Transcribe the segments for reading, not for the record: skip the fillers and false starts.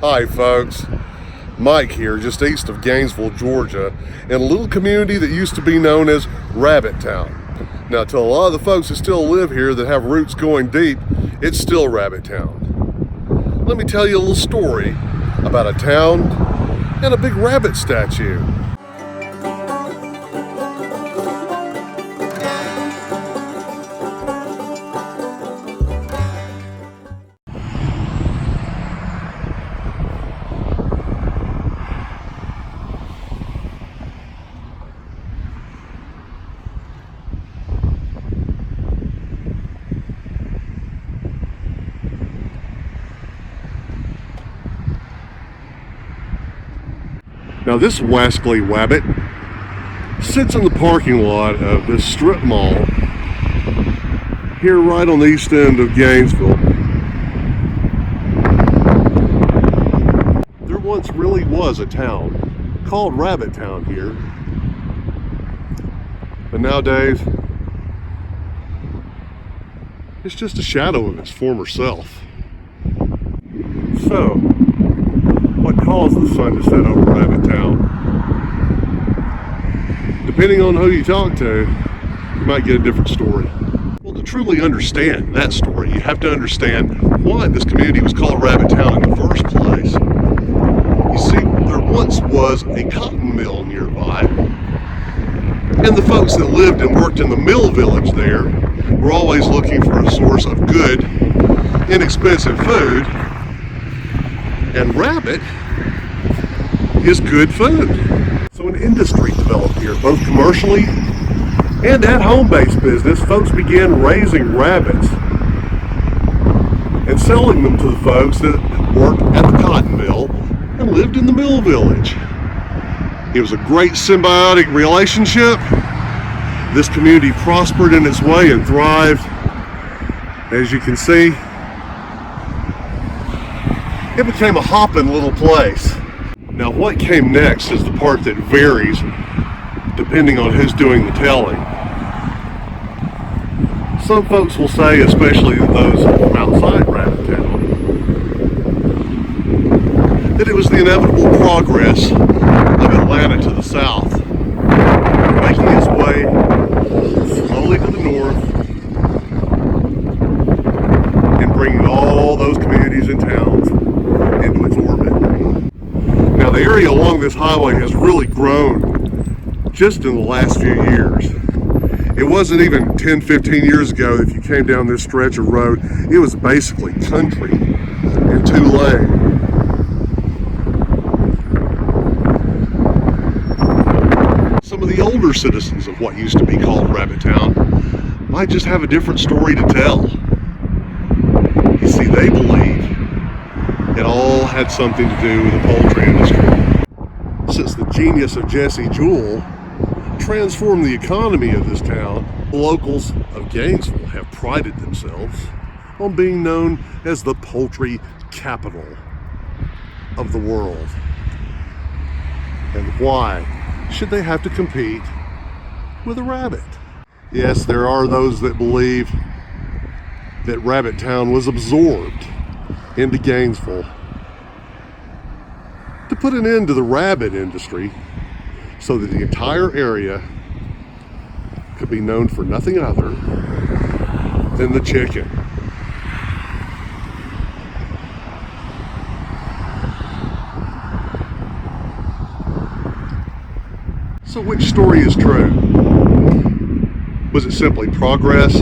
Hi folks, Mike here, just east of Gainesville, Georgia, in a little community that used to be known as Rabbittown. Now, to a lot of the folks that still live here that have roots going deep, it's still Rabbittown. Let me tell you a little story about a town and a big rabbit statue. Now this Westleywabbit sits in the parking lot of this strip mall here right on the east end of Gainesville. There once really was a town called Rabbittown here, but nowadays it's just a shadow of its former self. So, what caused the sun to set over Rabbittown? Depending on who you talk to, you might get a different story. Well, to truly understand that story, you have to understand why this community was called Rabbittown in the first place. You see, there once was a cotton mill nearby, and the folks that lived and worked in the mill village there were always looking for a source of good, inexpensive food. And rabbit is good food. So an industry developed here, both commercially and at home-based business. Folks began raising rabbits and selling them to the folks that worked at the cotton mill and lived in the mill village. It was a great symbiotic relationship. This community prospered in its way and thrived. As you can see, it became a hopping little place. Now what came next is the part that varies depending on who's doing the telling. Some folks will say, especially those from outside Rabbittown, that it was the inevitable progress of Atlanta to the south, making its way slowly to the north and bringing all those communities and towns into its orbit. Now the area along this highway has really grown just in the last few years. It wasn't even 10-15 years ago if you came down this stretch of road, it was basically country and two-lane. Some of the older citizens of what used to be called Rabbittown might just have a different story to tell. You see, they believe it all had something to do with the poultry industry. Since the genius of Jesse Jewell transformed the economy of this town, the locals of Gainesville have prided themselves on being known as the poultry capital of the world. And why should they have to compete with a rabbit? Yes, there are those that believe that Rabbittown was absorbed into Gainesville to put an end to the rabbit industry so that the entire area could be known for nothing other than the chicken. So which story is true? Was it simply progress?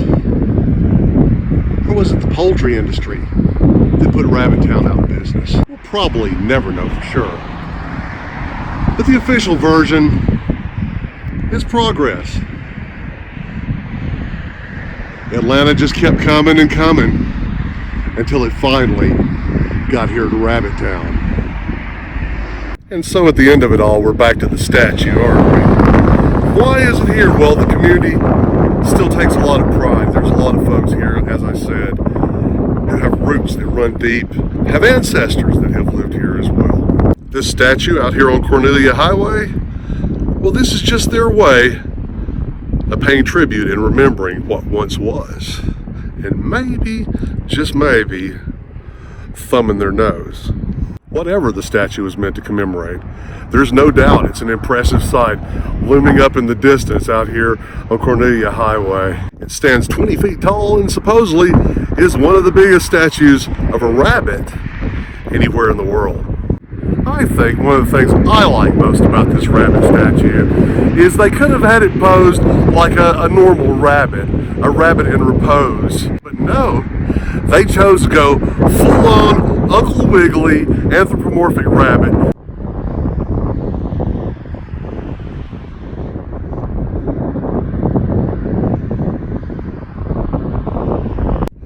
Or was it the poultry industry that put Rabbittown out of business? We'll probably never know for sure. But the official version is progress. Atlanta just kept coming and coming until it finally got here to Rabbittown. And so at the end of it all, we're back to the statue, aren't we? Why is it here? Well, the community still takes a lot of pride. There's a lot of folks here, as I said, who have roots that run deep, have ancestors that have lived here as well. This statue out here on Cornelia Highway, well, this is just their way of paying tribute and remembering what once was. And maybe, just maybe, thumbing their nose. whatever the statue is meant to commemorate. There's no doubt it's an impressive sight looming up in the distance out here on Cornelia Highway. It stands 20 feet tall and supposedly is one of the biggest statues of a rabbit anywhere in the world. I think one of the things I like most about this rabbit statue is they could have had it posed like a normal rabbit, a rabbit in repose. But no, they chose to go full-on Uncle Wiggily anthropomorphic rabbit.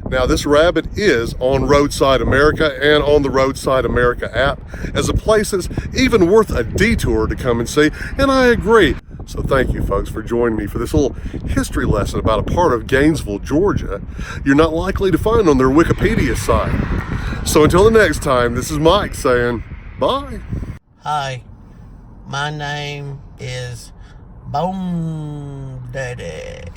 Now, this rabbit is on Roadside America and on the Roadside America app as a place that's even worth a detour to come and see, and I agree. So thank you, folks, for joining me for this little history lesson about a part of Gainesville, Georgia you're not likely to find on their Wikipedia site. So until the next time, this is Mike saying bye. Hi, my name is Bone Daddy.